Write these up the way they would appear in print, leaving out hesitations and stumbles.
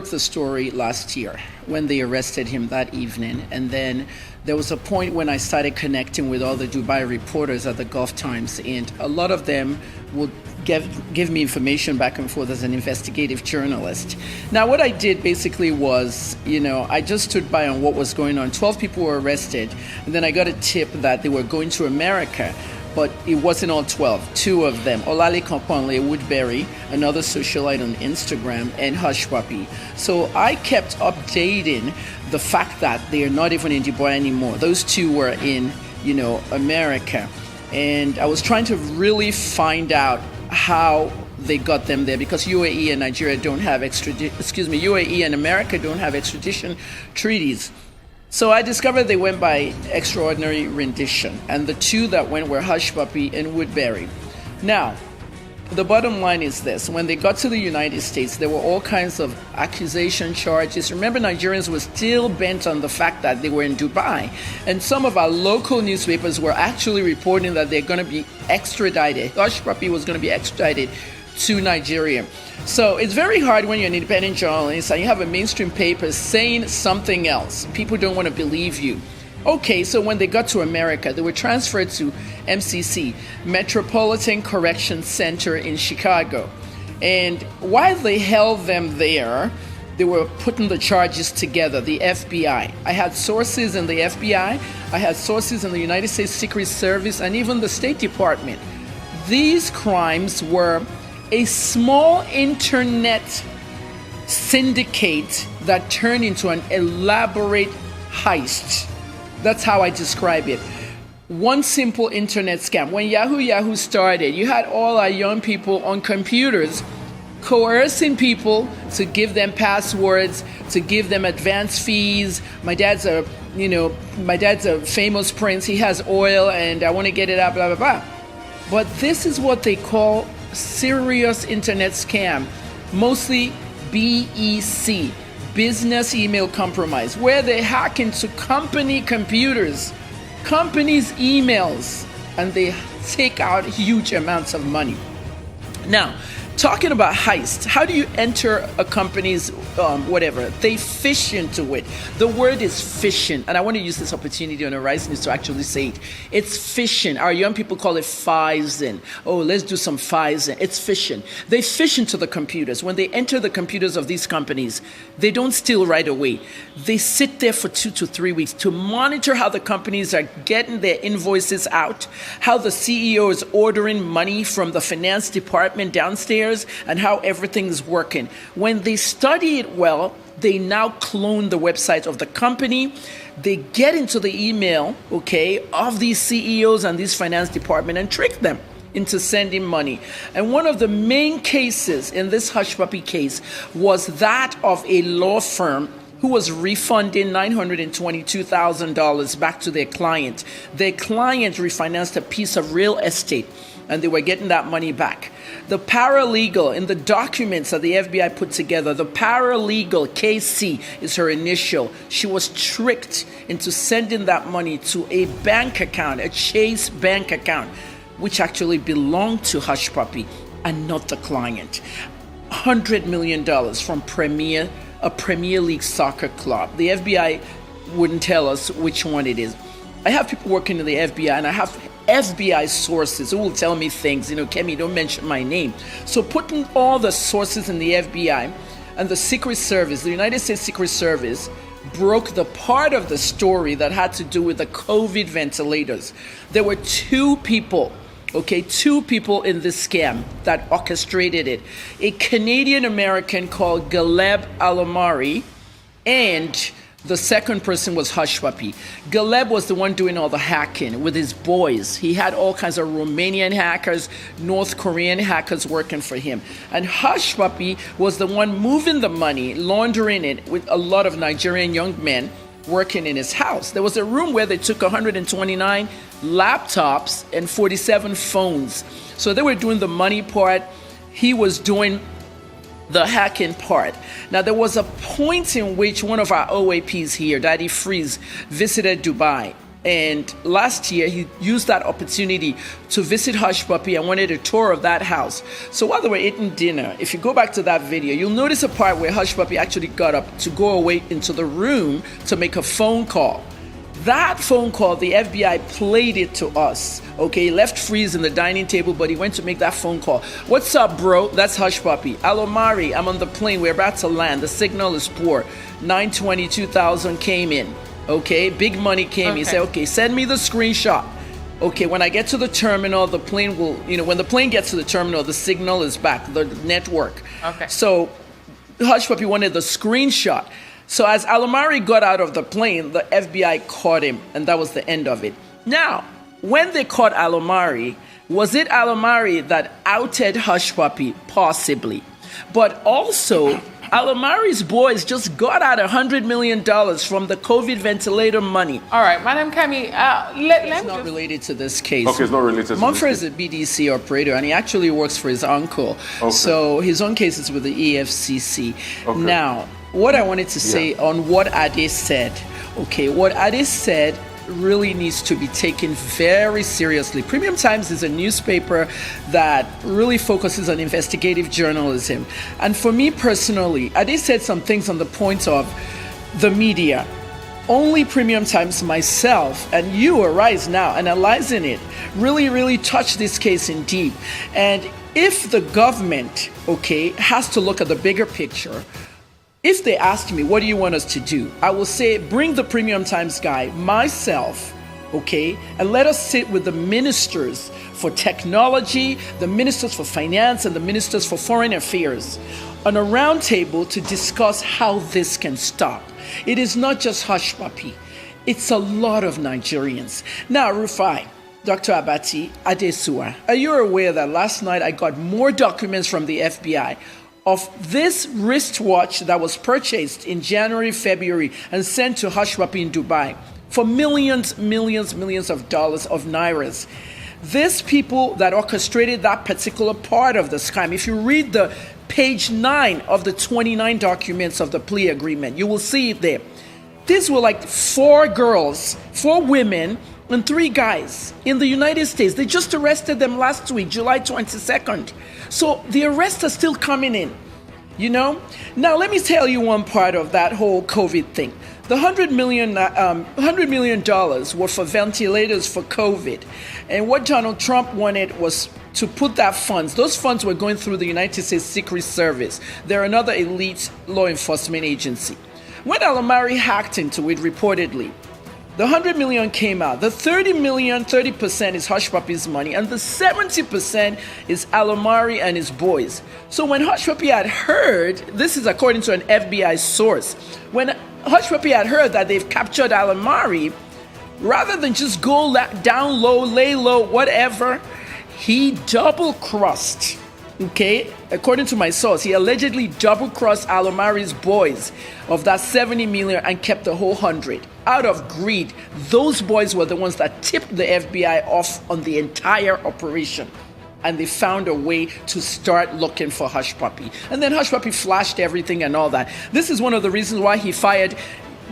broke the story last year when they arrested him that evening. And then there was a point when I started connecting with all the Dubai reporters at the Gulf Times, and a lot of them would give me information back and forth as an investigative journalist. Now, what I did basically was, I just stood by on what was going on. 12 people were arrested, and then I got a tip that they were going to America. But it wasn't all 12. Two of them, Olale Kampanle Woodbury, another socialite on Instagram, and Hushpuppi. So I kept updating the fact that they are not even in Dubai anymore. Those two were in, America. And I was trying to really find out how they got them there, because UAE and Nigeria don't have UAE and America don't have extradition treaties. So I discovered they went by extraordinary rendition, and the two that went were Hushpuppi and Woodbury. Now, the bottom line is this: when they got to the United States, there were all kinds of accusation charges. Remember, Nigerians were still bent on the fact that they were in Dubai, and some of our local newspapers were actually reporting that they're going to be extradited. Hushpuppi was going to be extradited to Nigeria. So it's very hard when you're an independent journalist and you have a mainstream paper saying something else. People don't want to believe you. Okay, so when they got to America, they were transferred to MCC, Metropolitan Correction Center in Chicago. And while they held them there, they were putting the charges together, the FBI. I had sources in the FBI, I had sources in the United States Secret Service, and even the State Department. These crimes were a small internet syndicate that turned into an elaborate heist. That's how I describe it. One simple internet scam. When Yahoo started, you had all our young people on computers coercing people to give them passwords, to give them advance fees. My dad's a famous prince. He has oil and I want to get it out, blah, blah, blah. But this is what they call serious internet scam, mostly BEC, business email compromise, where they hack into company computers, companies' emails, and they take out huge amounts of money. Now, talking about heist, how do you enter a company's whatever? They phish into it. The word is phishing, and I want to use this opportunity on Horizon to actually say it. It's phishing. Our young people call it phishing. Oh, let's do some phishing. It's phishing. They phish into the computers. When they enter the computers of these companies, they don't steal right away. They sit there for 2 to 3 weeks to monitor how the companies are getting their invoices out, how the CEO is ordering money from the finance department downstairs, and how everything's working. When they study it well, they now clone the website of the company. They get into the email, of these CEOs and these finance department and trick them into sending money. And one of the main cases in this Hushpuppi case was that of a law firm who was refunding $922,000 back to their client. Their client refinanced a piece of real estate, and they were getting that money back. The paralegal, in the documents that the FBI put together, the paralegal, KC, is her initial. She was tricked into sending that money to a bank account, a Chase bank account, which actually belonged to Hushpuppi and not the client. $100 million from a Premier League soccer club. The FBI wouldn't tell us which one it is. I have people working in the FBI, and I have FBI sources who will tell me things. Kemi, don't mention my name. So putting all the sources in the FBI and the Secret Service, the United States Secret Service, broke the part of the story that had to do with the COVID ventilators. There were two people in this scam that orchestrated it. A Canadian-American called Galeb Alomari, and the second person was Hushpuppi. Galeb was the one doing all the hacking with his boys. He had all kinds of Romanian hackers, North Korean hackers working for him. And Hushpuppi was the one moving the money, laundering it, with a lot of Nigerian young men working in his house. There was a room where they took 129 laptops and 47 phones. So they were doing the money part. He was doing the hacking part. Now, there was a point in which one of our OAPs here, Daddy Freeze, visited Dubai. And last year, he used that opportunity to visit Hushpuppi and wanted a tour of that house. So while they were eating dinner, if you go back to that video, you'll notice a part where Hushpuppi actually got up to go away into the room to make a phone call. That phone call, the FBI played it to us. Okay, he left Freeze in the dining table, but he went to make that phone call. What's up, bro? That's Hushpuppi. Alomari, I'm on the plane. We're about to land. The signal is poor. 922,000 came in. Okay, big money came. Okay. He said, okay, send me the screenshot. Okay, when I get to the terminal, the plane will, when the plane gets to the terminal, the signal is back, the network. Okay. So Hushpuppi wanted the screenshot. So as Alomari got out of the plane, the FBI caught him, and that was the end of it. Now, when they caught Alomari, was it Alomari that outed Hushpuppi? Possibly. But also, Alomari's boys just got out $100 million from the COVID ventilator money. All right, Madam Kemi, it's not related to this case. Okay, it's not related to this case. Mumford is a BDC operator, and he actually works for his uncle. Okay. So his own case is with the EFCC. Okay. Now, what I wanted to say on what Ade said, what Ade said really needs to be taken very seriously. Premium Times is a newspaper that really focuses on investigative journalism. And for me personally, Ade said some things on the point of the media. Only Premium Times, myself, and you, Arise Now, analyzing it, really touched this case in deep. And if the government, has to look at the bigger picture, if they ask me, what do you want us to do? I will say, bring the Premium Times guy, myself, and let us sit with the ministers for technology, the ministers for finance, and the ministers for foreign affairs on a round table to discuss how this can stop. It is not just Hushpuppi. It's a lot of Nigerians. Now, Rufai, Dr. Abati, Adesua, are you aware that last night I got more documents from the FBI of this wristwatch that was purchased in January, February, and sent to Hushpuppi in Dubai for millions of dollars of nairas. These people that orchestrated that particular part of the scam, if you read the page 9 of the 29 documents of the plea agreement, you will see it there. These were like 4 girls, 4 women, and 3 guys in the United States. They just arrested them last week, July 22nd. So the arrests are still coming in, Now, let me tell you one part of that whole COVID thing. The $100 million were for ventilators for COVID. And what Donald Trump wanted was to put that funds. Those funds were going through the United States Secret Service. They're another elite law enforcement agency. When Alomari hacked into it, reportedly, the $100 million came out. The $30 million, 30% is Hushpuppi's money, and the 70% is Alomari and his boys. So when Hushpuppi had heard, this is according to an FBI source, when Hushpuppi had heard that they've captured Alomari, rather than just go down low, lay low, whatever, he double-crossed. According to my source, he allegedly double-crossed Alomari's boys of that 70 million and kept the whole 100. Out of greed, those boys were the ones that tipped the FBI off on the entire operation. And they found a way to start looking for Hushpuppi. And then Hushpuppi flashed everything and all that. This is one of the reasons why he fired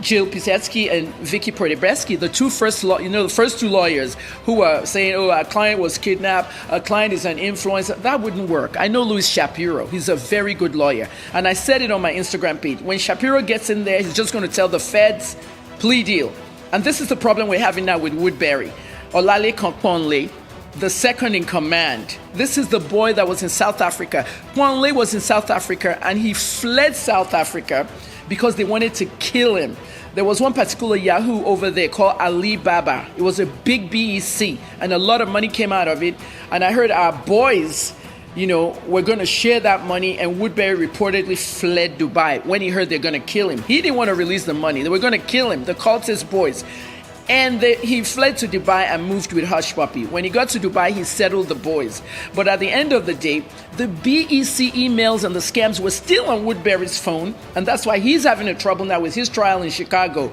Jill Pisetsky and Vicky Portebreski, the first 2 lawyers who were saying, our client was kidnapped, our client is an influencer. That wouldn't work. I know Louis Shapiro. He's a very good lawyer. And I said it on my Instagram page. When Shapiro gets in there, he's just going to tell the feds, plea deal. And this is the problem we're having now with Woodbury. Olale Kponle, the second in command. This is the boy that was in South Africa. Kponle was in South Africa, and he fled South Africa because they wanted to kill him. There was one particular Yahoo over there called Alibaba. It was a big BEC, and a lot of money came out of it. And I heard our boys, were going to share that money, and Woodbury reportedly fled Dubai when he heard they're going to kill him. He didn't want to release the money. They were going to kill him, the cultist boys. And he fled to Dubai and moved with Hushpuppi. When he got to Dubai, he settled the boys. But at the end of the day, the BEC emails and the scams were still on Woodbury's phone. And that's why he's having a trouble now with his trial in Chicago.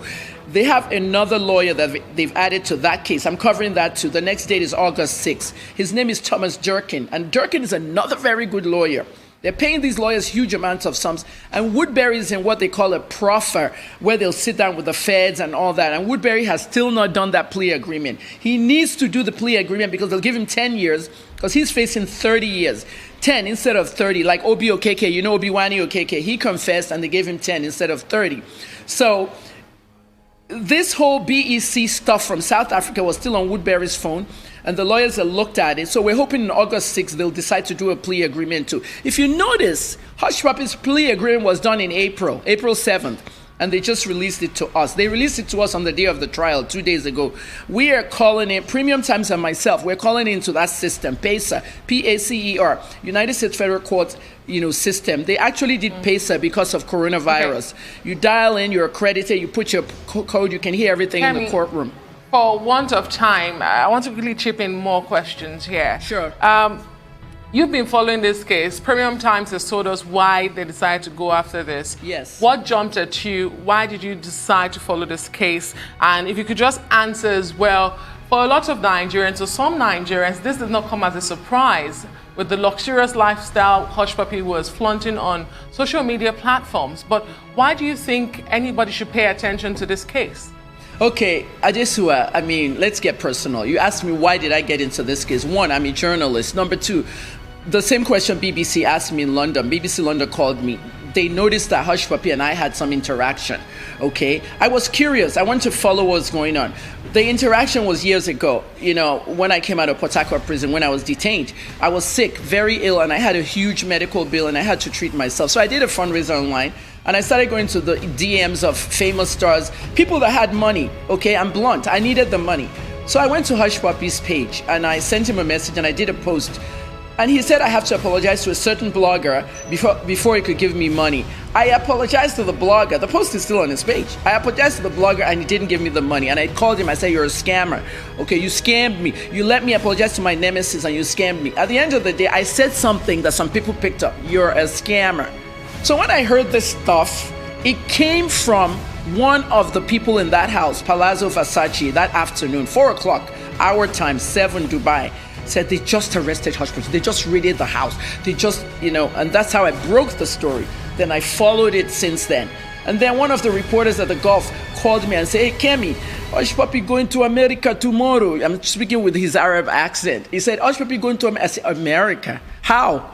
They have another lawyer that they've added to that case. I'm covering that too. The next date is August 6th. His name is Thomas Durkin. And Durkin is another very good lawyer. They're paying these lawyers huge amounts of sums. And Woodbury is in what they call a proffer, where they'll sit down with the feds and all that. And Woodbury has still not done that plea agreement. He needs to do the plea agreement because they'll give him 10 years because he's facing 30 years. 10 instead of 30, like Obi Okeke, you know Obiwani Okeke. He confessed and they gave him 10 instead of 30. So this whole BEC stuff from South Africa was still on Woodbury's phone. And the lawyers have looked at it. So we're hoping on August 6th, they'll decide to do a plea agreement too. If you notice, Hushpuppi's plea agreement was done in April 7th. And they just released it to us. They released it to us on the day of the trial 2 days ago. We are calling it, Premium Times and myself, we're calling into that system, PACER, PACER, United States Federal Court, system. They actually did PACER because of coronavirus. Okay. You dial in, you're accredited, you put your code, you can hear everything in the courtroom. For want of time, I want to really chip in more questions here. Sure. You've been following this case. Premium Times has told us why they decided to go after this. Yes. What jumped at you? Why did you decide to follow this case? And if you could just answer as well, for a lot of Nigerians, or some Nigerians, this did not come as a surprise with the luxurious lifestyle Hushpuppi was flaunting on social media platforms. But why do you think anybody should pay attention to this case? Okay, Ajesua, let's get personal. You asked me why did I get into this case. One, I'm a journalist. Number two, the same question BBC asked me in London. BBC London called me. They noticed that Hushpuppi and I had some interaction, okay? I was curious. I wanted to follow what was going on. The interaction was years ago, when I came out of Port Harcourt prison, when I was detained. I was sick, very ill, and I had a huge medical bill, and I had to treat myself. So I did a fundraiser online, and I started going to the DMs of famous stars, people that had money, okay? I'm blunt. I needed the money. So I went to Hushpuppi's page, and I sent him a message, and I did a post. And he said I have to apologize to a certain blogger before he could give me money. I apologized to the blogger. The post is still on his page. I apologized to the blogger and he didn't give me the money. And I called him. I said, you're a scammer. Okay, you scammed me. You let me apologize to my nemesis and you scammed me. At the end of the day, I said something that some people picked up. You're a scammer. So when I heard this stuff, it came from one of the people in that house, Palazzo Versace, that afternoon, 4 o'clock, our time, 7 Dubai. Said they just arrested Hushpuppi. They just raided the house. They just, and that's how I broke the story. Then I followed it since then. And then one of the reporters at the Gulf called me and said, hey, Kemi, Hushpuppi going to America tomorrow. I'm speaking with his Arab accent. He said, Hushpuppi going to America. I said, America? How?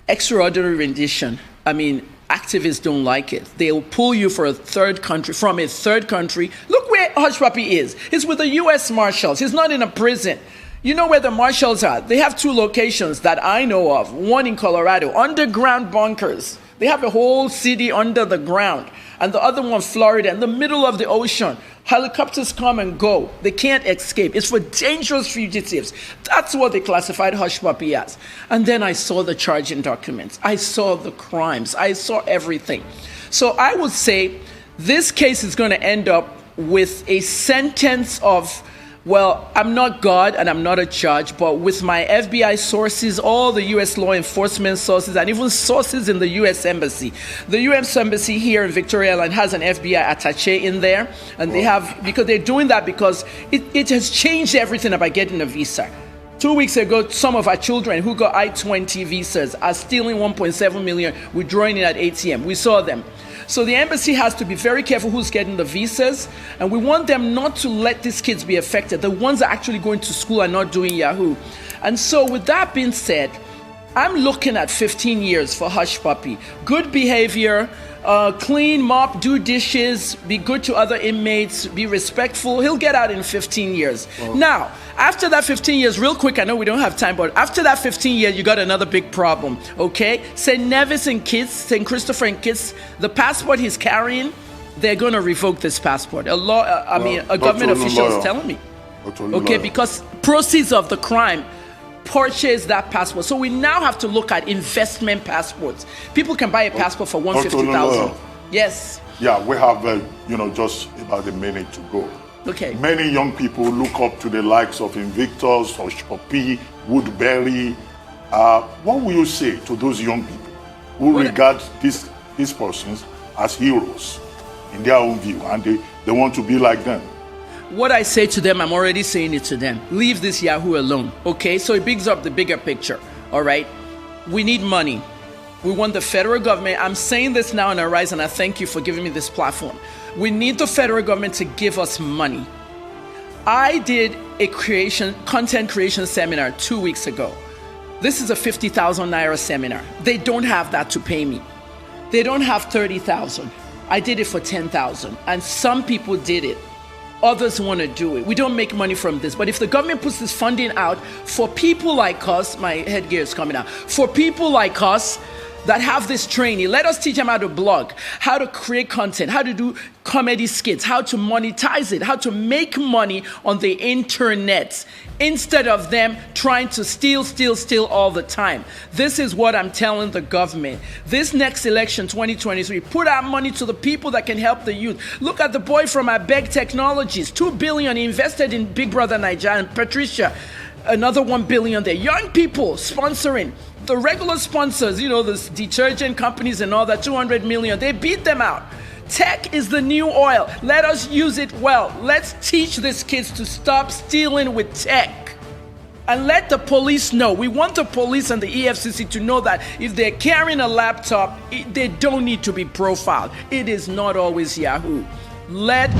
Extraordinary rendition. Activists don't like it. They'll pull you from a third country. Look where Hushpuppi is. He's with the U.S. Marshals. He's not in a prison. You know where the Marshals are? They have 2 locations that I know of. One in Colorado, underground bunkers. They have a whole city under the ground. And the other one, Florida, in the middle of the ocean. Helicopters come and go. They can't escape. It's for dangerous fugitives. That's what they classified Hushpuppi as. And then I saw the charging documents. I saw the crimes. I saw everything. So I would say this case is going to end up with a sentence of, well, I'm not God and I'm not a judge, but with my FBI sources, all the U.S. law enforcement sources, and even sources in the U.S. Embassy. The U.S. Embassy here in Victoria Island has an FBI attaché in there, and they have, because they're doing that because it has changed everything about getting a visa. 2 weeks ago, some of our children who got I-20 visas are stealing 1.7 million, withdrawing it at ATM. We saw them. So the embassy has to be very careful who's getting the visas, and we want them not to let these kids be affected, the ones that are actually going to school and not doing Yahoo. And so with that being said, I'm looking at 15 years for Hushpuppi. Good behavior, clean, mop, do dishes, be good to other inmates, be respectful. He'll get out in 15 years. Wow. Now, after that 15 years, real quick, I know we don't have time, but after that 15 years, you got another big problem, okay? St. Nevis and Kitts, St. Christopher and Kitts, the passport he's carrying, they're going to revoke this passport. A government official is telling me. Okay, because proceeds of the crime purchase that passport. So we now have to look at investment passports. People can buy a passport for 150,000. Yes. Yeah, we have just about a minute to go. Okay. Many young people look up to the likes of Invictus, Hushpuppi, Woodbury. What will you say to those young people who regard these persons as heroes in their own view, and they want to be like them? What I say to them, I'm already saying it to them. Leave this Yahoo alone, okay? So it brings up the bigger picture, all right? We need money. We want the federal government, I'm saying this now on Arise, and I thank you for giving me this platform. We need the federal government to give us money. I did a content creation seminar 2 weeks ago. This is a 50,000 naira seminar. They don't have that to pay me. They don't have 30,000. I did it for 10,000, and some people did it. Others want to do it. We don't make money from this, but if the government puts this funding out for people like us, my headgear is coming out, for people like us that have this training, let us teach them how to blog, how to create content, how to do comedy skits, how to monetize it, how to make money on the internet, instead of them trying to steal all the time. This is what I'm telling the government. This next election, 2023, put out money to the people that can help the youth. Look at the boy from Abba Technologies, 2 billion invested in Big Brother Nigerian, Patricia, another 1 billion there. Young people sponsoring. The regular sponsors, the detergent companies and all that, 200 million, they beat them out. Tech is the new oil. Let us use it well. Let's teach these kids to stop stealing with tech. And let the police know. We want the police and the EFCC to know that if they're carrying a laptop, they don't need to be profiled. It is not always Yahoo. Let